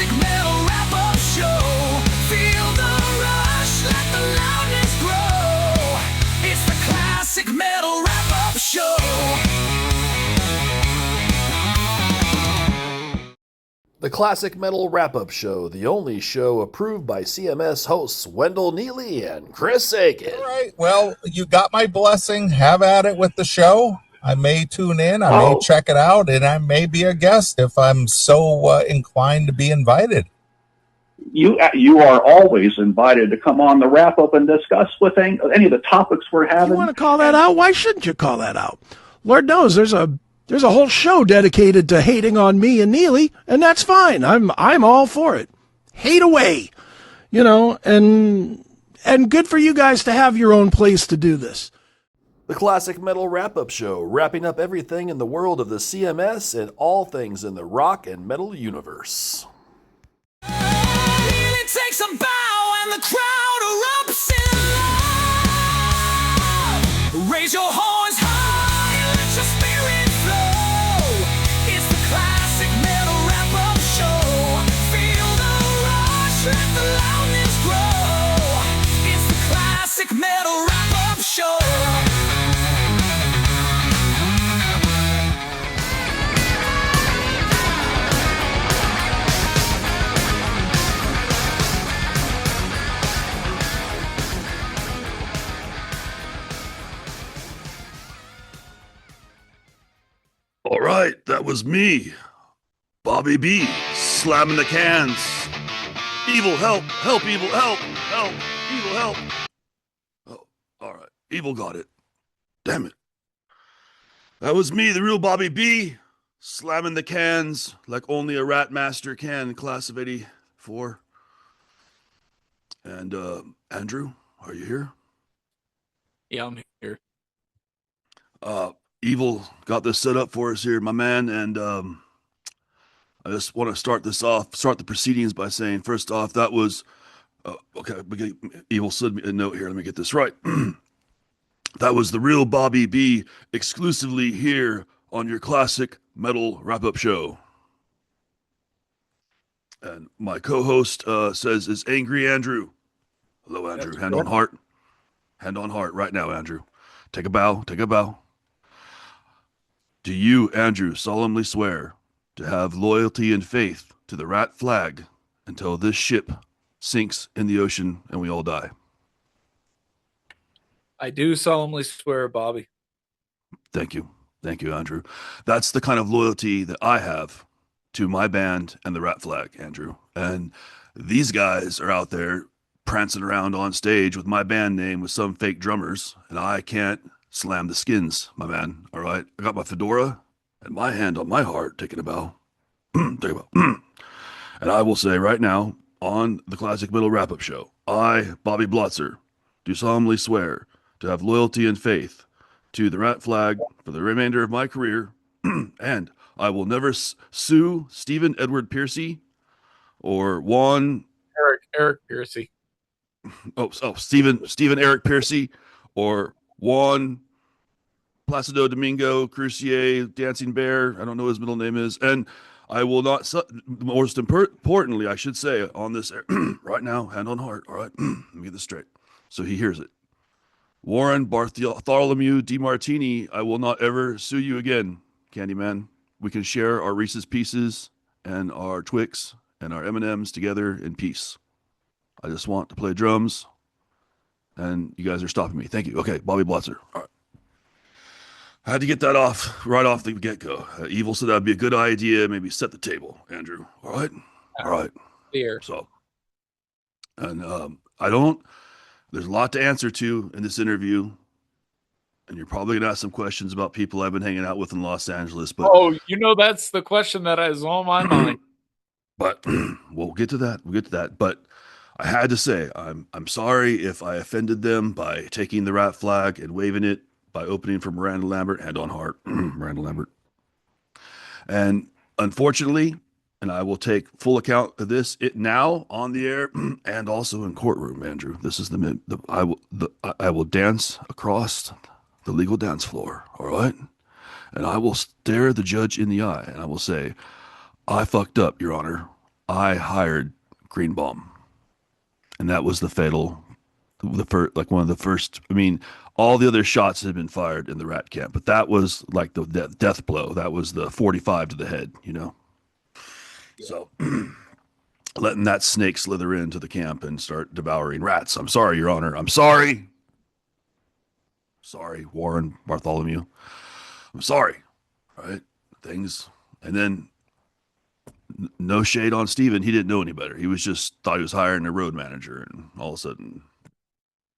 classic metal wrap-up show. Feel the rush, let the loudness grow. It's the classic metal wrap-up show. The Classic Metal Wrap Up Show, the only show approved by CMS hosts Wendell Neely and Chris Sagan. All right. Well, you got my blessing. Have at it with the show. I may tune in. I may check it out, and I may be a guest if I'm so inclined to be invited. You are always invited to come on the wrap up and discuss with any of the topics we're having. You want to call that out? Why shouldn't you call that out? Lord knows there's a whole show dedicated to hating on me and Neely, and that's fine. I'm all for it. Hate away, and good for you guys to have your own place to do this. The Classic Metal Wrap Up Show, wrapping up everything in the world of the CMS and all things in the rock and metal universe. It takes a bow and the crowd erupts in love. Raise your horns high and let your spirit flow. It's the classic metal wrap-up show. Feel the rush, let the loudness grow. It's the classic metal wrap-up show. All right, that was me, Bobby B, slamming the cans. Evil, help, help, evil, help, help, evil, help. Oh, all right, evil got it. Damn it. That was me, the real Bobby B, slamming the cans like only a rat master can, class of 84. And, Andrew, are you here? Yeah, I'm here. Evil got this set up for us here, my man, and I just want to start the proceedings by saying, first off, that was, Evil sent me a note here, let me get this right. That was the real Bobby B, exclusively here on your Classic Metal Wrap-Up Show. And my co-host says, is Angry Andrew. Hello, Andrew. Hand on heart. Hand on heart right now, Andrew. Take a bow. Take a bow. Do you, Andrew, solemnly swear to have loyalty and faith to the rat flag until this ship sinks in the ocean and we all die? I do solemnly swear, Bobby. Thank you. Thank you, Andrew. That's the kind of loyalty that I have to my band and the rat flag, Andrew. And these guys are out there prancing around on stage with my band name with some fake drummers, and I can't slam the skins, my man. All right. I got my fedora and my hand on my heart, taking a bow. Take a bow. And I will say right now on the Classic Metal Wrap Up Show, I, Bobby Blotzer, do solemnly swear to have loyalty and faith to the rat flag for the remainder of my career. And I will never sue Stephen Edward Piercy or Juan Eric Piercy. Stephen Eric Piercy or Juan Placido Domingo Crucier Dancing Bear. I don't know what his middle name is. And I will not, most importantly, I should say on this air, right now, hand on heart. All right. Let me get this straight so he hears it. Warren Bartholomew DiMartini, I will not ever sue you again, Candyman. We can share our Reese's Pieces and our Twix and our M&Ms together in peace. I just want to play drums, and you guys are stopping me. Thank you. Okay, Bobby Blotzer. All right. I had to get that right off the get-go. Evil said that'd be a good idea. Maybe set the table, Andrew. All right? All right. Here. So, and there's a lot to answer to in this interview, and you're probably going to ask some questions about people I've been hanging out with in Los Angeles. But that's the question that is on my mind. But we'll get to that. But I had to say, I'm sorry if I offended them by taking the rat flag and waving it, by opening for Miranda Lambert, hand on heart, Miranda Lambert. And unfortunately, and I will take full account of this now on the air and also in courtroom, Andrew. This is I will dance across the legal dance floor, all right? And I will stare the judge in the eye and I will say, I fucked up, Your Honor. I hired Greenbaum, and that was the fatal, the first, like one of the first. I mean, all the other shots had been fired in the rat camp, but that was like the death blow. That was the 45 to the head, you know. So letting that snake slither into the camp and start devouring rats. I'm sorry, Your Honor. I'm sorry. Sorry, Warren Bartholomew. I'm sorry. All right, things, and then no shade on Steven. He didn't know any better. He was just thought he was hiring a road manager, and all of a sudden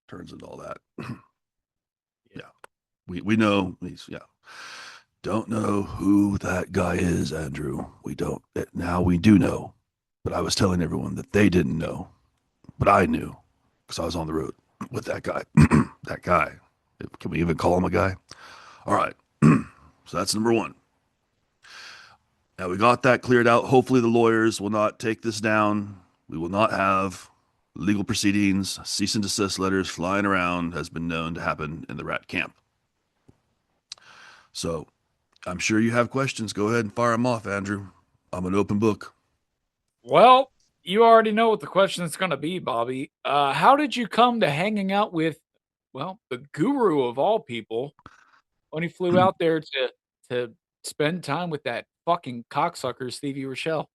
turns into all that. Yeah. We know he's, yeah. Don't know who that guy is, Andrew. We don't. Now we do know. But I was telling everyone that they didn't know. But I knew because I was on the road with that guy. That guy. Can we even call him a guy? All right. So that's number one. Now we got that cleared out. Hopefully the lawyers will not take this down. We will not have legal proceedings. Cease and desist letters flying around has been known to happen in the rat camp. So I'm sure you have questions. Go ahead and fire them off, Andrew. I'm an open book. Well, you already know what the question is going to be, Bobby. How did you come to hanging out with, well, the guru of all people when he flew out there to spend time with that fucking cocksucker, Stevie Rochelle?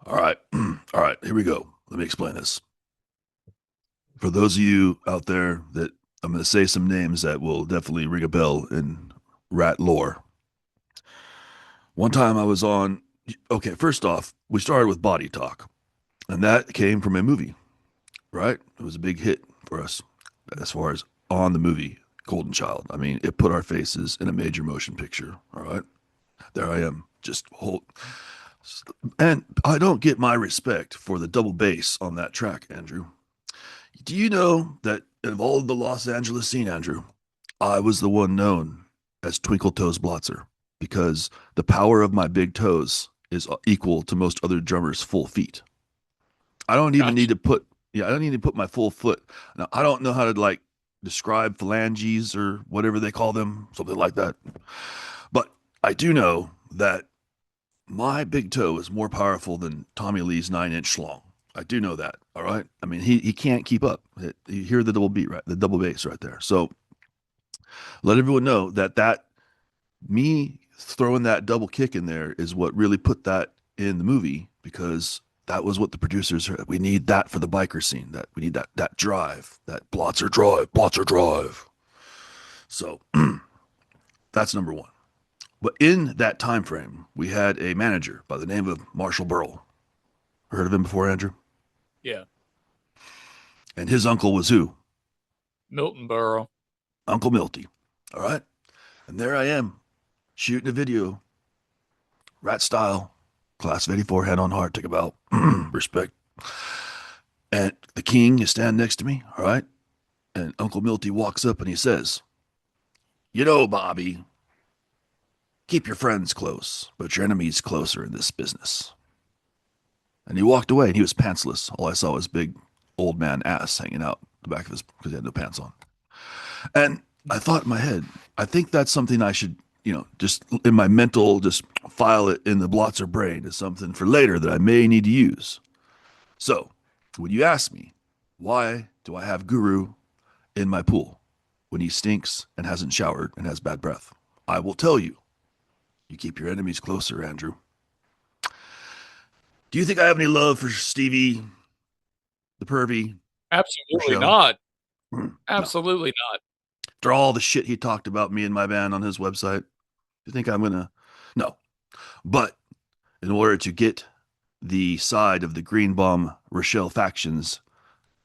All right. All right. Here we go. Let me explain this. For those of you out there that I'm going to say some names that will definitely ring a bell in rat lore. One time I was on, okay, first off, we started with Body Talk, and that came from a movie, right? It was a big hit for us as far as on the movie Golden Child. I mean, it put our faces in a major motion picture, all right? There I am, just hold. And I don't get my respect for the double bass on that track, Andrew. Do you know that of all of the Los Angeles scene, Andrew, I was the one known as Twinkle Toes Blotzer because the power of my big toes is equal to most other drummers' full feet. I don't even need to put, I don't need to put my full foot. Now, I don't know how to like describe phalanges or whatever they call them, something like that. But I do know that my big toe is more powerful than Tommy Lee's 9-inch schlong. I do know that. All right. I mean, he can't keep up. You hear the double beat, right? The double bass right there. So let everyone know that me throwing that double kick in there is what really put that in the movie because that was what the producers heard. We need that for the biker scene. That we need that drive, that Blotzer drive. So that's number one. But in that time frame, we had a manager by the name of Marshall Burrell. Heard of him before, Andrew? Yeah. And his uncle was who? Milton Burrow. Uncle Milty. All right. And there I am shooting a video, rat style, class of 84, head on heart, take a bow, respect. And the king is standing next to me. All right. And Uncle Milty walks up and he says, you know, Bobby, keep your friends close, but your enemies closer in this business. And he walked away and he was pantsless. All I saw was big old man ass hanging out the back of his, because he had no pants on. And I thought in my head, I think that's something I should, just in my mental, just file it in the Blotzer brain as something for later that I may need to use. So when you ask me, why do I have Guru in my pool when he stinks and hasn't showered and has bad breath? I will tell you, you keep your enemies closer, Andrew. Do you think I have any love for Stevie, the pervy? Absolutely Rochelle? not. Absolutely not. After all the shit he talked about me and my band on his website, do you think I'm going to? No. But in order to get the side of the Greenbaum Rochelle factions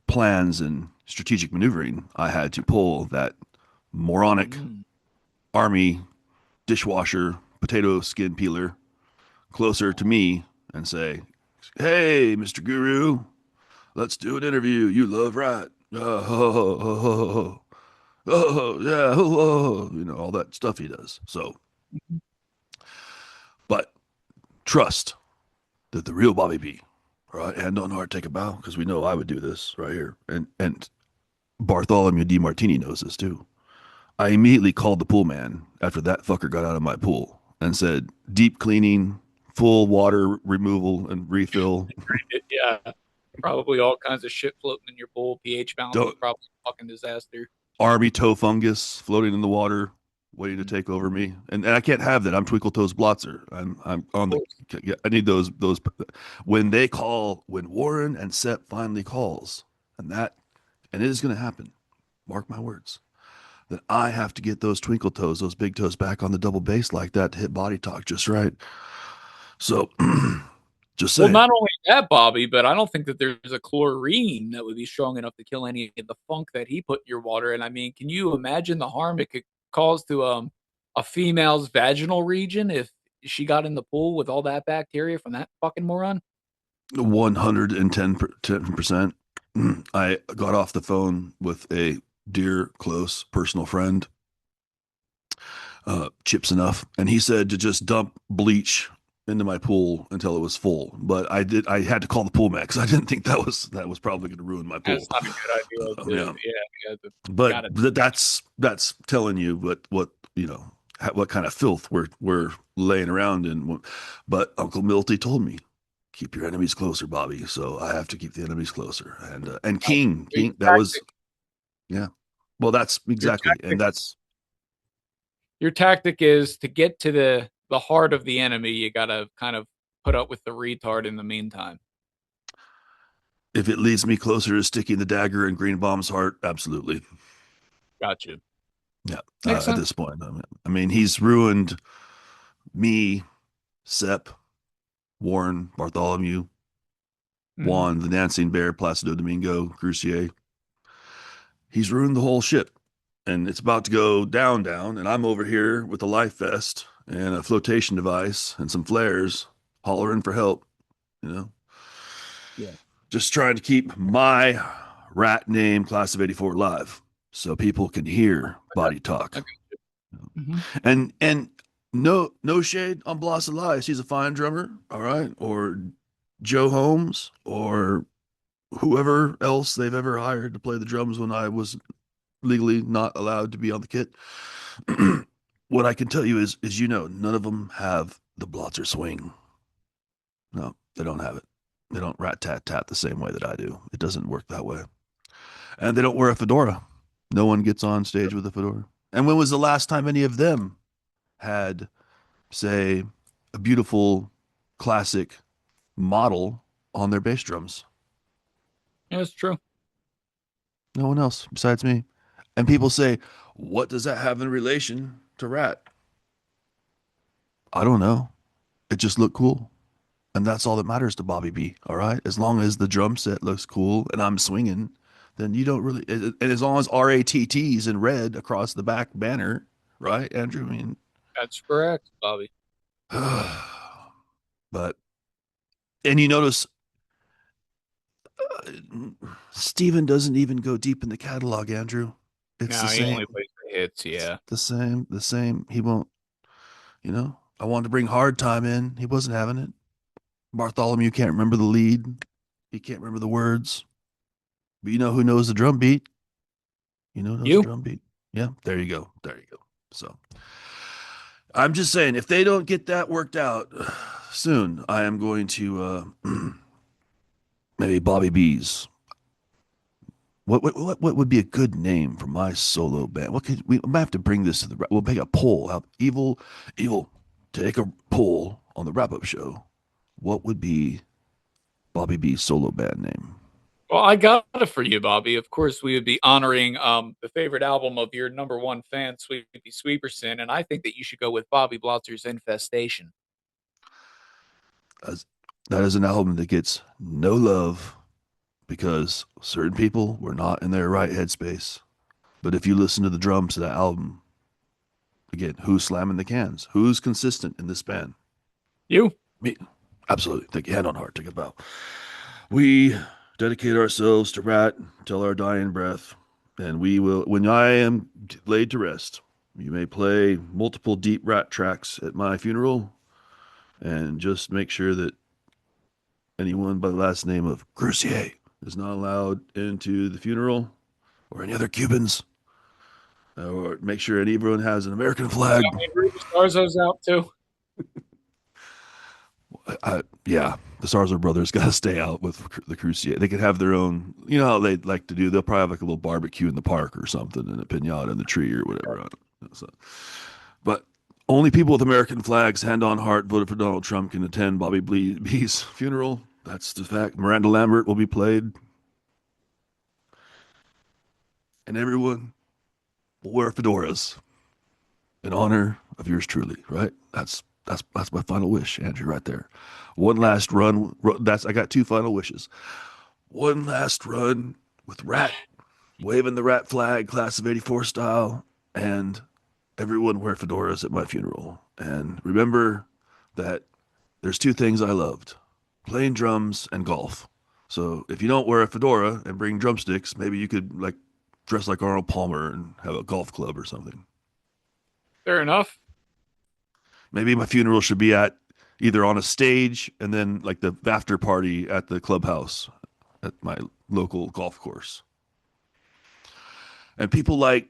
plans and strategic maneuvering, I had to pull that moronic army dishwasher potato skin peeler closer to me and say, hey, Mr. Guru, let's do an interview. You love rat. Oh, yeah. All that stuff he does. So, but trust that the real Bobby B, all right, hand on heart, take a bow, because we know I would do this right here. And Bartholomew D. Martini knows this too. I immediately called the pool man after that fucker got out of my pool and said, deep cleaning, full water removal and refill. Yeah, probably all kinds of shit floating in your bowl. pH balance is Don't probably a fucking disaster. army toe fungus floating in the water, waiting to take over me, and I can't have that. I'm Twinkle Toes Blotzer. I'm on the. I need those when they call, when Warren and Sepp finally calls, and it is going to happen. Mark my words. That I have to get those twinkle toes, those big toes back on the double bass like that to hit body talk just right. So, just Well, saying. not only that, Bobby, but I don't think that there's a chlorine that would be strong enough to kill any of the funk that he put in your water. And I mean, can you imagine the harm it could cause to a female's vaginal region if she got in the pool with all that bacteria from that fucking moron? 110%. I got off the phone with a dear, close, personal friend, Chips Enough, and he said to just dump bleach into my pool until it was full. But I had to call the pool man because I didn't think that was probably going to ruin my pool. That's not a good idea. Yeah. Yeah. But that's telling you what what kind of filth we're laying around in. But Uncle Milty told me, keep your enemies closer, Bobby. So I have to keep the enemies closer. And King, that was, yeah. Well, that's exactly, and that's your tactic is to get to the heart of the enemy. You got to kind of put up with the retard in the meantime. if it leads me closer to sticking the dagger in Greenbaum's heart, absolutely. Got you. Yeah. Makes At sense. this point, I mean, he's ruined me, Sepp, Warren, Bartholomew, Juan, the Dancing Bear, Placido Domingo, Crucier. He's ruined the whole ship, and it's about to go down, and I'm over here with a life vest and a flotation device and some flares, hollering for help. Yeah. Just trying to keep my rat name, Class of '84, alive, so people can hear body talk. And no shade on Blossom Lies. He's a fine drummer, all right, or Joe Holmes, or whoever else they've ever hired to play the drums when I was legally not allowed to be on the kit. What I can tell you is none of them have the Blotzer swing. No, they don't have it. They don't rat-tat-tat the same way that I do. It doesn't work that way. And they don't wear a fedora. No one gets on stage with a fedora. And when was the last time any of them had, say, a beautiful classic model on their bass drums? Yeah, it's true. No one else besides me. And people say, what does that have in relation to Rat? I don't know. It just looked cool. And that's all that matters to Bobby B. All right. As long as the drum set looks cool and I'm swinging, then you don't really. And as long as RATT's in red across the back banner, right, Andrew? I mean, that's correct, Bobby. But, and you notice Steven doesn't even go deep in the catalog, Andrew. It's the same. He only plays the hits, yeah. It's the same. He won't, I wanted to bring Hard Time in. He wasn't having it. Bartholomew can't remember the lead. He can't remember the words. But you know who knows the drum beat? The drum beat. Yeah, there you go. So I'm just saying, if they don't get that worked out soon, I am going to maybe Bobby B's. What would be a good name for my solo band? We might have to bring this to we'll make a poll. Evil, take a poll on the wrap up show. What would be Bobby B's solo band name? Well, I got it for you, Bobby. Of course, we would be honoring the favorite album of your number one fan, Sweepy Sweeperson, and I think that you should go with Bobby Blotzer's Infestation. That is an album that gets no love because certain people were not in their right headspace. But if you listen to the drums of that album, again, who's slamming the cans? Who's consistent in this band? You. Me. Absolutely. Take your hand on heart. Take a bow. We dedicate ourselves to Rat till our dying breath. And we will, when I am laid to rest, you may play multiple deep Rat tracks at my funeral. And just make sure that anyone by the last name of Crucier is not allowed into the funeral, or any other Cubans, or make sure everyone has an American flag. Starzo's out too. Yeah, the Sarzo brothers got to stay out with the Crucier. They could have their own, you know how they like to do. They'll probably have like a little barbecue in the park or something, and a pinata in the tree or whatever. I don't know. So, but only people with American flags, hand on heart, voted for Donald Trump can attend Bobby B's funeral. That's the fact. Miranda Lambert will be played, and everyone will wear fedoras in honor of yours truly. Right? That's my final wish, Andrew. Right there. One last run. I got two final wishes. One last run with Rat, waving the Rat flag, class of '84 style, and everyone wear fedoras at my funeral. And remember that there's two things I loved: playing drums and golf. So if you don't wear a fedora and bring drumsticks, maybe you could like dress like Arnold Palmer and have a golf club or something. Fair enough. Maybe my funeral should be at either on a stage and then like the after party at the clubhouse at my local golf course. And people like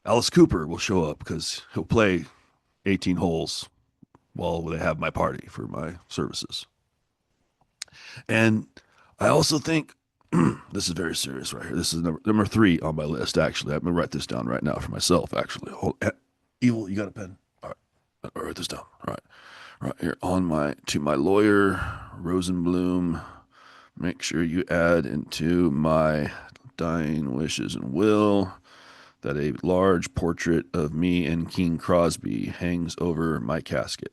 Alice Cooper will show up because he'll play 18 holes while they have my party for my services. And I also think this is very serious right here. This is number 3 on my list, actually. I'm going to write this down right now for myself, actually. Evil, you got a pen? All right. I'll write this down. All right. Right here to my lawyer, Rosenblum. Make sure you add into my dying wishes and will that a large portrait of me and King Crosby hangs over my casket.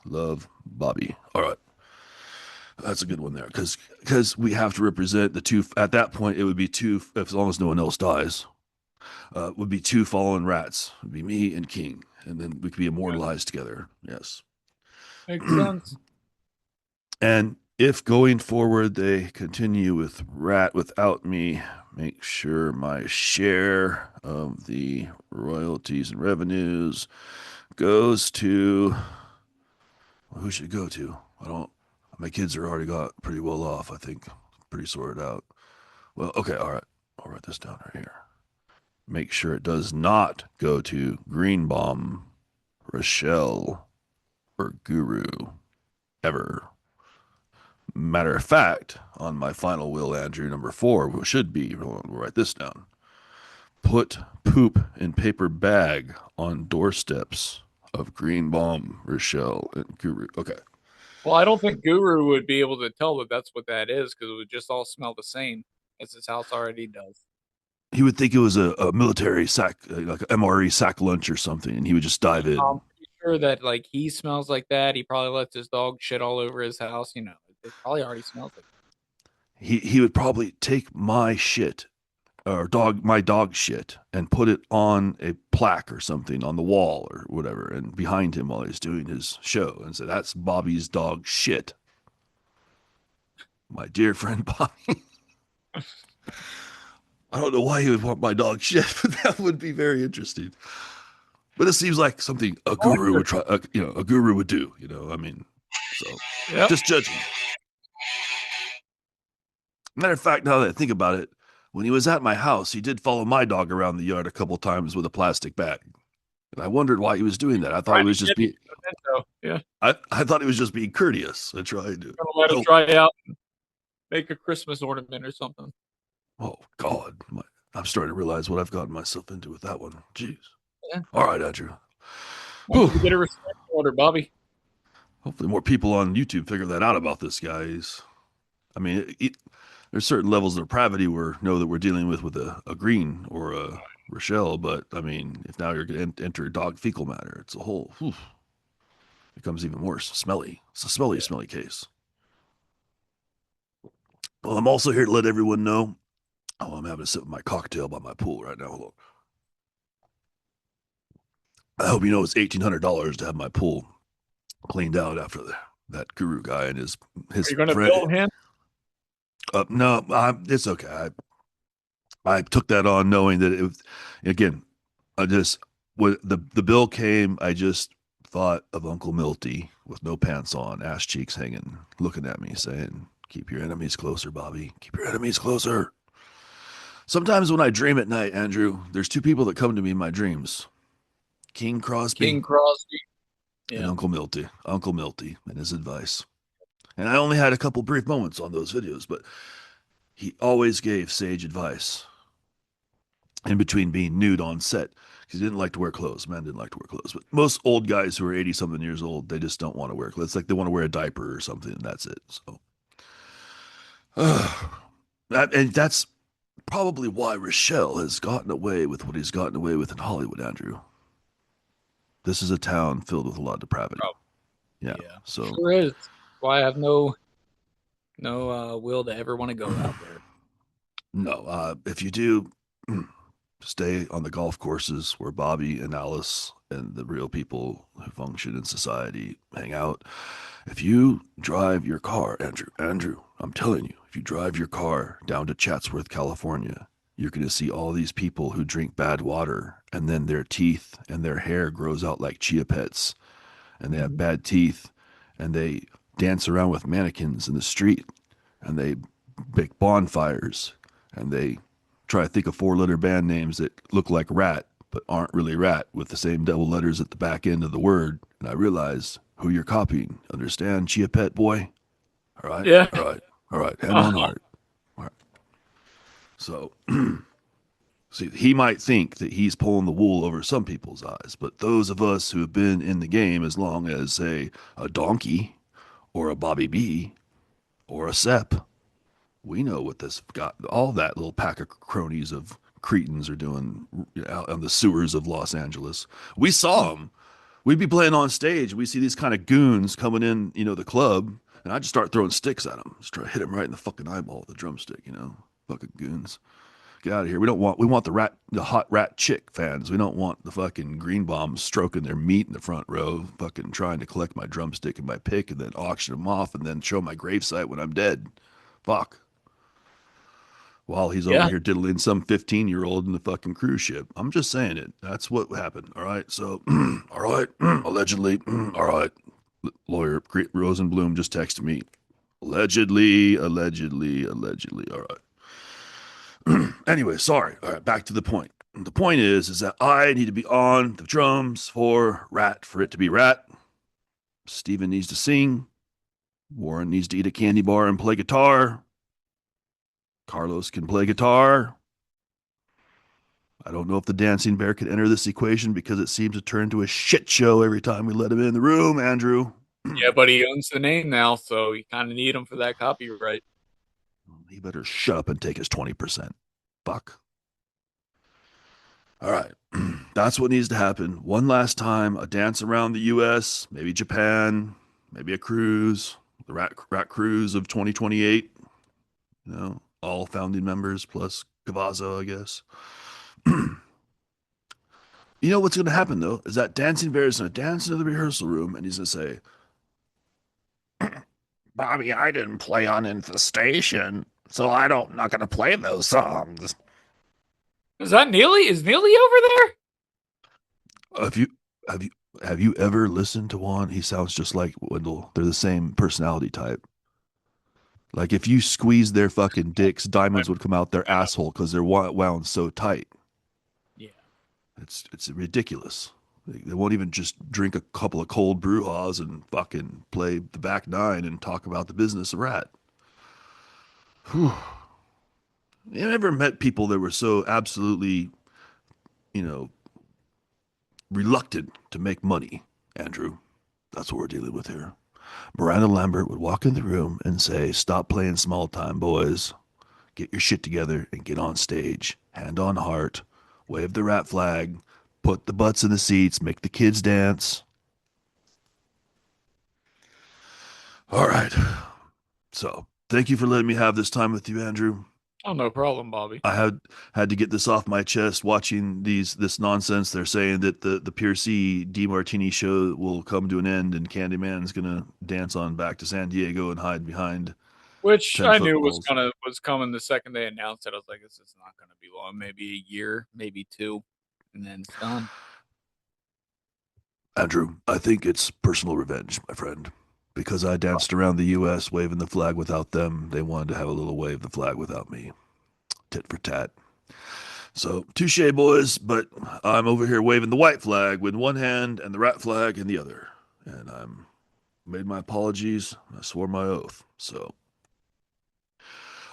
Love, Bobby. All right. That's a good one there because we have to represent the two. At that point, it would be two, as long as no one else dies, would be two fallen rats. It would be me and King, and then we could be immortalized together. Yes. Makes sense. And if going forward they continue with Rat without me, make sure my share of the royalties and revenues goes to, well, who should it go to? My kids are already got pretty well off, I think. Pretty sorted out. Well, okay, all right. I'll write this down right here. Make sure it does not go to Greenbaum, Rochelle, or Guru ever. Matter of fact, on my final will, Andrew, number 4, which should be, we'll write this down. Put poop in paper bag on doorsteps of Greenbaum, Rochelle, and Guru. Okay. Well, I don't think Guru would be able to tell that that's what that is because it would just all smell the same as his house already does. He would think it was a military sack, like an MRE sack lunch or something, and he would just dive in. I'm pretty sure that like he smells like that. He probably lets his dog shit all over his house. You know, it probably already smells like that. He would probably take my shit or my dog shit and put it on a plaque or something on the wall or whatever, and behind him while he's doing his show, and say, "That's Bobby's dog shit." My dear friend Bobby. I don't know why he would want my dog shit, but that would be very interesting. But it seems like something a guru would try, a guru would do. I mean, so Yep. just judging. Matter of fact, now that I think about it, when he was at my house, he did follow my dog around the yard a couple times with a plastic bag. And I wondered why he was doing that. I thought he was just being, Yeah. I thought he was just being courteous and trying to. Gonna let it dry out and make a Christmas ornament or something. Oh God, I'm starting to realize what I've gotten myself into with that one. Jeez. Yeah. All right, Andrew. Once you get a respect order, Bobby. Hopefully, more people on YouTube figure that out about this guy. I mean, there's certain levels of depravity we know that we're dealing with a Green or a Rochelle, but I mean, if now you're going to enter dog fecal matter, it's a whole. Becomes even worse. Smelly. It's a smelly case. Well, I'm also here to let everyone know. Oh, I'm having a sip of my cocktail by my pool right now. Hold on. I hope you know it's $1,800 to have my pool cleaned out after that guru guy and his Are you going to friend. bill him? No, it's okay. I took that on knowing that when the bill came, I just thought of Uncle Milty with no pants on, ass cheeks hanging, looking at me saying, "Keep your enemies closer, Bobby. Keep your enemies closer." Sometimes when I dream at night, Andrew, there's two people that come to me in my dreams. King Crosby King Crosby. and Uncle Milty and his advice. And I only had a couple brief moments on those videos, but he always gave sage advice in between being nude on set because he didn't like to wear clothes. Men didn't like to wear clothes. But most old guys who are 80 something years old, they just don't want to wear clothes. It's like they want to wear a diaper or something, and that's it. So, and that's probably why Rochelle has gotten away with what he's gotten away with in Hollywood, Andrew. This is a town filled with a lot of depravity. Oh, Yeah. yeah. So, Sure is. Why I have no will to ever want to go out there. no, if you do, stay on the golf courses where Bobby and Alice and the real people who function in society hang out. If you drive your car, Andrew, I'm telling you, if you drive your car down to Chatsworth, California, you're going to see all these people who drink bad water and then their teeth and their hair grows out like chia pets and they have bad teeth and they dance around with mannequins in the street and they make bonfires and they try to think of 4-letter band names that look like rat but aren't really rat with the same double letters at the back end of the word. And I realize who you're copying. Understand, chia pet boy? All right? Yeah. All right. Hand on heart. All right. So, see, he might think that he's pulling the wool over some people's eyes, but those of us who have been in the game as long as, say, a Donkey or a Bobby B or a Sepp, we know what this got. All that little pack of cronies of cretins are doing out on the sewers of Los Angeles. We saw them. We'd be playing on stage. We see these kind of goons coming in, the club, and I just start throwing sticks at them. Just try to hit them right in the fucking eyeball with a drumstick, fucking goons. Get out of here. We want the hot rat chick fans. We don't want the fucking green bombs stroking their meat in the front row, fucking trying to collect my drumstick and my pick and then auction them off and then show my gravesite when I'm dead. Fuck. While he's over here diddling some 15-year-old in the fucking cruise ship. I'm just saying it. That's what happened. All right. So, all right. Allegedly. All right. Lawyer Rosenblum just texted me. Allegedly. All right. Anyway, sorry. All right. Back to the point. The point is that I need to be on the drums for it to be Rat. Steven needs to sing. Warren needs to eat a candy bar and play guitar. Carlos can play guitar. I don't know if the dancing bear could enter this equation because it seems to turn into a shit show every time we let him in the room, Andrew. Yeah, but he owns the name now, so you kind of need him for that copyright. He better shut up and take his 20%. Fuck. All right. That's what needs to happen. One last time, a dance around the U.S., maybe Japan, maybe a cruise, the rat cruise of 2028. All founding members plus Cavazzo, I guess. You know what's going to happen, though, is that Dancing Bear is going to dance into the rehearsal room and he's going to say, Bobby, I didn't play on Infestation, so I'm not going to play those songs. Is that Neely? Is Neely over there? Have you ever listened to one? He sounds just like Wendell. They're the same personality type. Like if you squeeze their fucking dicks, diamonds would come out their asshole because they're wound so tight. Yeah. It's ridiculous. They won't even just drink a couple of cold brewhas and fucking play the back nine and talk about the business of Rat. Whew. You ever met people that were so absolutely, reluctant to make money, Andrew? That's what we're dealing with here. Miranda Lambert would walk in the room and say, stop playing small time, boys. Get your shit together and get on stage. Hand on heart. Wave the Rat flag. Put the butts in the seats. Make the kids dance. All right. So, thank you for letting me have this time with you, Andrew. Oh, no problem, Bobby. I had to get this off my chest watching this nonsense. They're saying that the Piercy DeMartini show will come to an end and Candyman's gonna dance on back to San Diego and hide behind. Which I knew was balls. was coming the second they announced it. I was like, this is not gonna be long, maybe a year, maybe 2, and then it's done. Andrew, I think it's personal revenge, my friend. Because I danced around the U.S. waving the flag without them, they wanted to have a little wave the flag without me. Tit for tat. So, touche, boys, but I'm over here waving the white flag with one hand and the Rat flag in the other. And I'm made my apologies. I swore my oath. So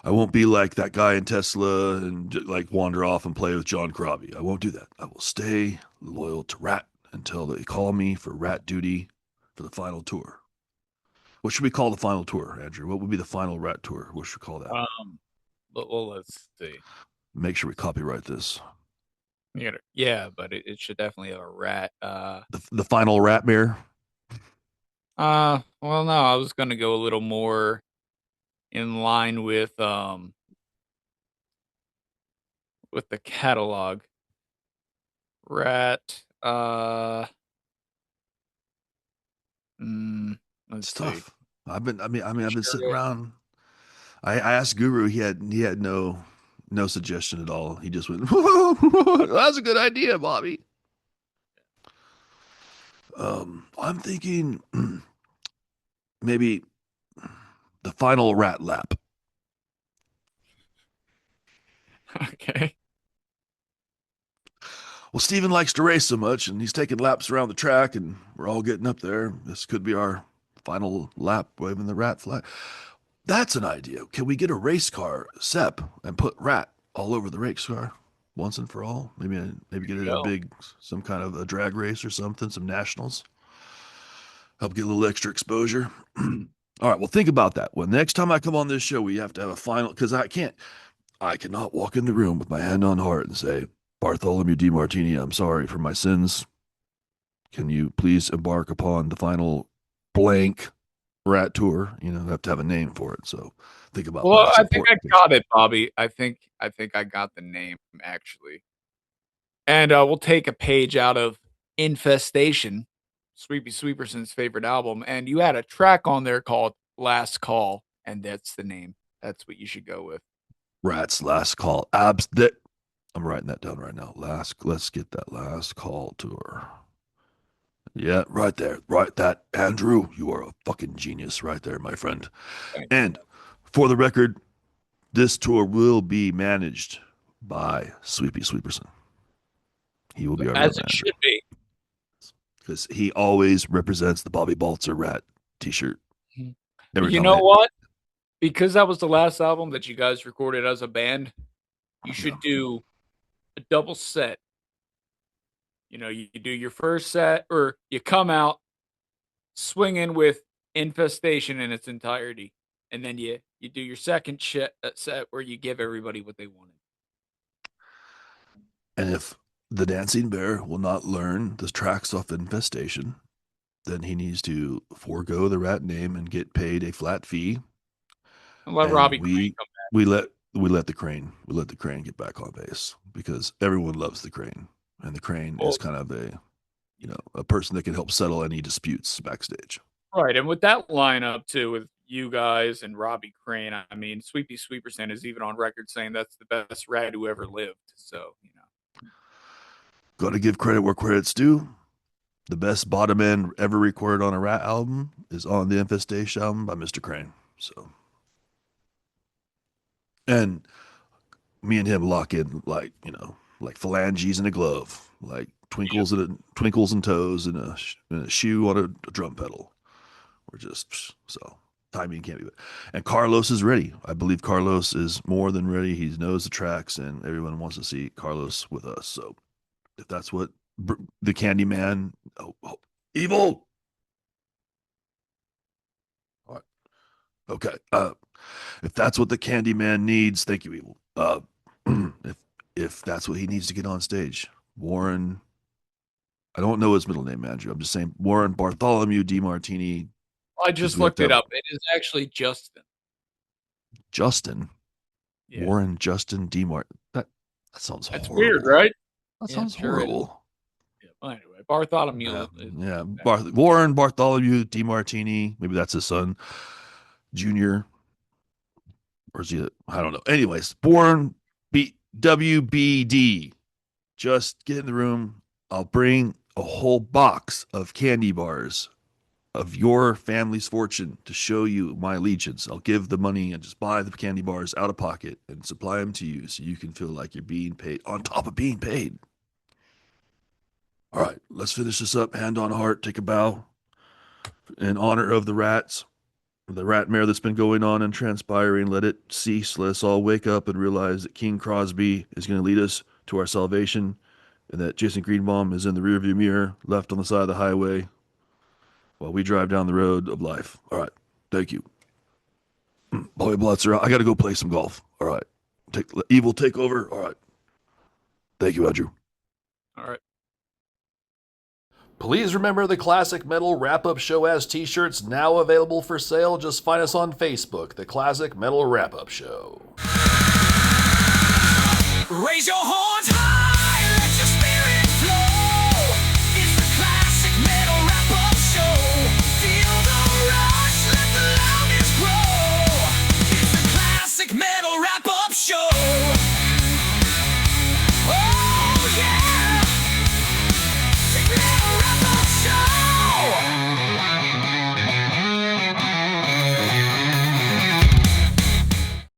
I won't be like that guy in Tesla and like wander off and play with John Corabi. I won't do that. I will stay loyal to Rat until they call me for Rat duty for the final tour. What should we call the final tour, Andrew? What would be the final Rat tour? What should we call that? Well, let's see. Make sure we copyright this. Yeah, but it should definitely have a rat. The final RATTmare. Well, no, I was gonna go a little more in line with the catalog. Rat. Let's It's see. tough. I've been sitting Sure. around. I asked Guru. He had no suggestion at all. He just went, "That's a good idea, Bobby." I'm thinking maybe the final rat lap. Okay. Well, Steven likes to race so much, and he's taking laps around the track, and we're all getting up there. This could be our final lap, waving the rat flag. That's an idea. Can we get a race car, Sep, and put rat all over the race car once and for all? Maybe get it a some kind of a drag race or something, some nationals. Help get a little extra exposure. All right, well, think about that. Well, next time I come on this show, we have to have a final, because I cannot walk in the room with my hand on heart and say, Bartholomew DiMartini, I'm sorry for my sins. Can you please embark upon the final blank rat tour? You know, I have to have a name for it. So think about Well, that. I think I got it, Bobby. I think I got the name actually. And we'll take a page out of Infestation, Sweepy Sweeperson's favorite album, and you had a track on there called Last Call, and that's the name. That's what you should go with. Rat's Last Call. I'm writing that down right now. Let's get that Last Call tour. Yeah, right there. Right, that. Andrew, you are a fucking genius right there, my friend. And for the record, this tour will be managed by Sweepy Sweeperson. He will be our As manager. it should be. Because he always represents the Bobby Balzer Rat t-shirt. You know what? Because that was the last album that you guys recorded as a band, you should do a double set. You know, you do your first set, or you come out swinging with Infestation in its entirety, and then you do your second set where you give everybody what they wanted. And if the Dancing Bear will not learn the tracks off Infestation, then he needs to forego the rat name and get paid a flat fee. And let Robbie Crane come back. We let the crane get back on base, because everyone loves the crane, and the crane is kind of a person that can help settle any disputes backstage. Right, and with that lineup too, with you guys and Robbie Crane, I mean, Sweepy Sweeperson is even on record saying that's the best rat who ever lived. So, Got to give credit where credit's due. The best bottom end ever recorded on a Rat album is on the Infestation album by Mr. Crane. So, and me and him lock in like phalanges in a glove, like twinkles and toes in a shoe on a drum pedal. We're just so timing can't be. And Carlos is ready. I believe Carlos is more than ready. He knows the tracks, and everyone wants to see Carlos with us. So, if that's what the Candyman, evil. All right. Okay. If that's what the Candyman needs, thank you, evil. If that's what he needs to get on stage, Warren. I don't know his middle name, Andrew. I'm just saying Warren Bartholomew DiMartini. I just looked it up. It is actually Justin. Justin. Yeah. Warren Justin DiMart. That sounds horrible. That's weird, right? That sounds horrible. Yeah, well, anyway, Bartholomew. Warren Bartholomew DiMartini. Maybe that's his son, Junior. Or is he? I don't know. Anyways, Warren WBD. Just get in the room. I'll bring a whole box of candy bars of your family's fortune to show you my allegiance. I'll give the money and just buy the candy bars out of pocket and supply them to you so you can feel like you're being paid on top of being paid. All right, let's finish this up. Hand on heart, take a bow. in honor of the rats, the ratmare that's been going on and transpiring. Let it cease. Let us all wake up and realize that King Crosby is going to lead us to our salvation, and that Jason Greenbaum is in the rearview mirror, left on the side of the highway, while we drive down the road of life. All right. Thank you. Bobby Blutzer, I got to go play some golf. All right. Evil take over. All right. Thank you, Andrew. All right. Please remember the Classic Metal Wrap-Up Show has t-shirts now available for sale. Just find us on Facebook, the Classic Metal Wrap-Up Show. Raise your horns high.